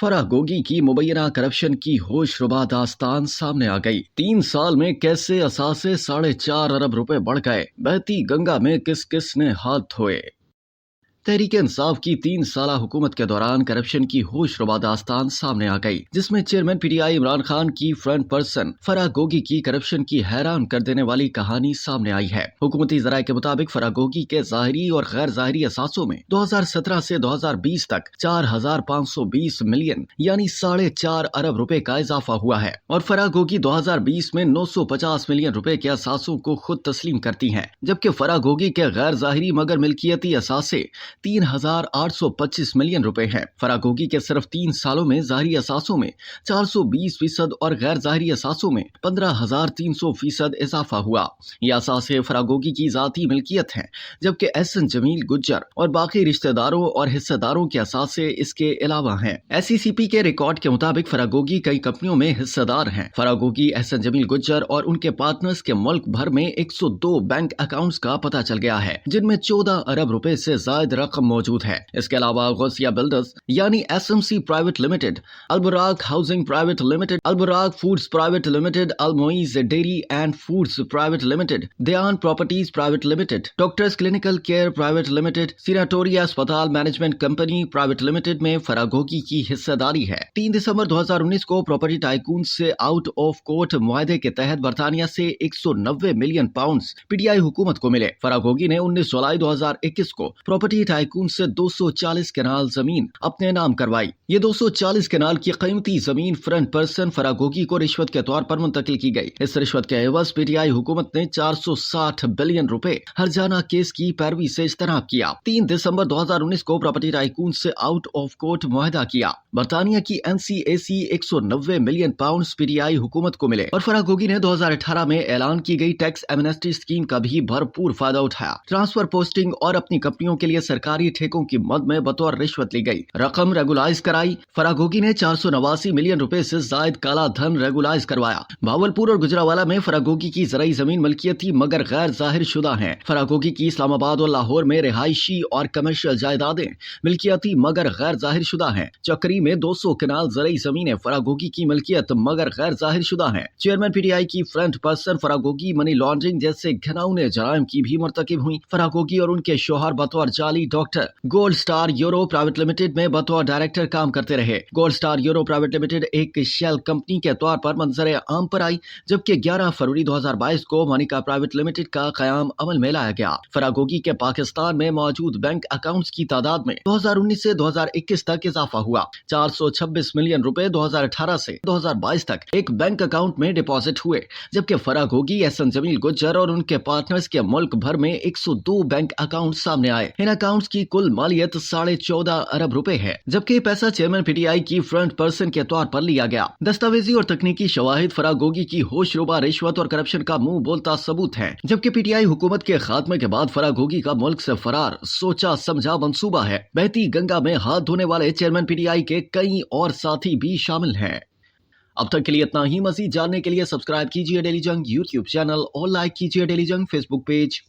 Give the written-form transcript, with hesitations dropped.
फराह गोगी की मुबैना करप्शन की होशरुबा दास्तान सामने आ गई। 3 साल में कैसे असासे 4.5 अरब रुपए बढ़ गए, बहती गंगा में किस किस ने हाथ धोए। तहरीक इंसाफ की 3 साला हुकूमत के दौरान करप्शन की होशरुबा दास्तान सामने आ गई, जिसमें चेयरमैन पीटीआई इमरान खान की फ्रंट पर्सन फराह गोगी की करप्शन की हैरान कर देने वाली कहानी सामने आई है। हुकूमती जराये के मुताबिक फराह गोगी के ज़ाहिरी और गैर ज़ाहिरी असासों में 2017 से 2020 तक 4,520 मिलियन यानी 4.5 अरब रुपए का इजाफा हुआ है और फराह गोगी 2020 में 950 मिलियन रुपए के असासों को खुद तस्लीम करती हैं, जबकि फराह गोगी के गैर ज़ाहिरी मगर मिल्कियती असासे 3,825 मिलियन रुपए हैं। फराह गोगी के सिर्फ 3 सालों में ज़ाहिरी असासों में 420% और गैर ज़ाहिरी असासों में 15,300% इजाफा हुआ। यह असासे फराह गोगी की ज़ाती मिल्कियत हैं, जबकि एहसन जमील गुज्जर और बाकी रिश्तेदारों और हिस्सेदारों के असासे इसके अलावा हैं। SECP के रिकॉर्ड के मुताबिक फराह गोगी कई कंपनियों में हिस्सेदार हैं। फराह गोगी, एहसन जमील गुज्जर और उनके पार्टनर्स के मुल्क भर में 102 बैंक अकाउंट्स का पता चल गया है, जिनमें 14 अरब रुपए से ज्यादा रकम मौजूद है। इसके अलावा गौसिया बिल्डर्स यानी SMC private limited, Alburaq housing private limited, Alburaq foods private limited, Almoiz dairy and foods private limited, Dayan properties private limited, doctors clinical care private limited, sanatoria अस्पताल मैनेजमेंट कंपनी प्राइवेट लिमिटेड में फराह गोगी की हिस्सेदारी है। 3 दिसंबर 2019 को प्रॉपर्टी टाइकून से आउट ऑफ कोर्ट मुआहदे के तहत बरतानिया से 190 मिलियन पाउंड्स पीटीआई हुकूमत को मिले। फराह गोगी ने 19 जुलाई 2021 को प्रॉपर्टी टाइकून से 240 कनाल जमीन अपने नाम करवाई। ये 240 कनाल की कीमती जमीन फ्रंट पर्सन फराह गोगी को रिश्वत के तौर पर मुंतकिल की गई। इस रिश्वत के एवज पीटीआई हुकूमत ने 460 बिलियन रुपए हरजाना केस की पैरवी से इज्तनाब किया। 3 दिसंबर 2019 को प्रॉपर्टी टाइकून से आउट ऑफ कोर्ट मुआहदा किया। बरतानिया की NCAC 190 मिलियन पाउंड्स पीटीआई हुकूमत को मिले और फराह गोगी ने 2018 में ऐलान की गई टैक्स एमनेस्टी स्कीम का भी भरपूर फायदा उठाया। ट्रांसफर पोस्टिंग और अपनी कंपनियों के लिए सरकारी ठेकों की मद में बतौर रिश्वत ली गई। रकम रेगुलाइज कराई। फराह गोगी ने 489 मिलियन रुपए से जायद काला धन रेगुलाइज करवाया। भावलपुर और गुजरावाला में फराह गोगी की जराई जमीन मलकियत थी मगर गैर जाहिर शुदा है। फराह गोगी की इस्लामाबाद और लाहौर में रिहायशी और कमर्शियल जायदादें मिल्कियती मगर गैर जाहिर शुदा है। चक्री में 200 कनाल जराई जमीनें फराह गोगी की मिल्कियत मगर गैर जाहिर शुदा है। चेयरमैन पीटीआई की front person Farah Gogi money laundering जैसे घिनौने जराइम की भी मर्तकिब हुई। फराह गोगी और उनके शोहर बतौर जाली doctor gold star euro private limited में बतौर डायरेक्टर काम करते रहे। Gold star euro private limited एक शेल कंपनी के तौर पर मंजर आम पर आई, जबकि 11 फरवरी 2022 को मोनिका प्राइवेट लिमिटेड का कयाम अमल में लाया गया। फराह गोगी के पाकिस्तान में मौजूद बैंक अकाउंट्स की तादाद में 2019 से 2021 तक इजाफा हुआ। 426 मिलियन रुपए 2018 से 2022 तक एक बैंक अकाउंट में डिपॉजिट हुए, जबकि फराह गोगी, एहसन जमील गुज्जर और उनके पार्टनर्स के मुल्क भर में 102 बैंक अकाउंट सामने आए। इन अकाउंट्स की कुल मालियत 14.5 अरब रुपए है, जबकि ये पैसा चेयरमैन पीटीआई की फ्रंट पर्सन के तौर पर लिया गया। दस्तावेजी और तकनीकी शवाहिद फराह गोगी की होशरुबा रिश्वत और करप्शन का मुंह बोलता सबूत है, जबकि पीटीआई हुकूमत के खात्मे के बाद फराह गोगी का मुल्क से फरार सोचा समझा मंसूबा है। बहती गंगा में हाथ धोने वाले चेयरमैन पीटीआई के कई और साथी भी शामिल हैं। अब तक के लिए इतना ही। मजीद जानने के लिए सब्सक्राइब कीजिए डेली जंग यूट्यूब चैनल और लाइक कीजिए डेली जंग फेसबुक पेज।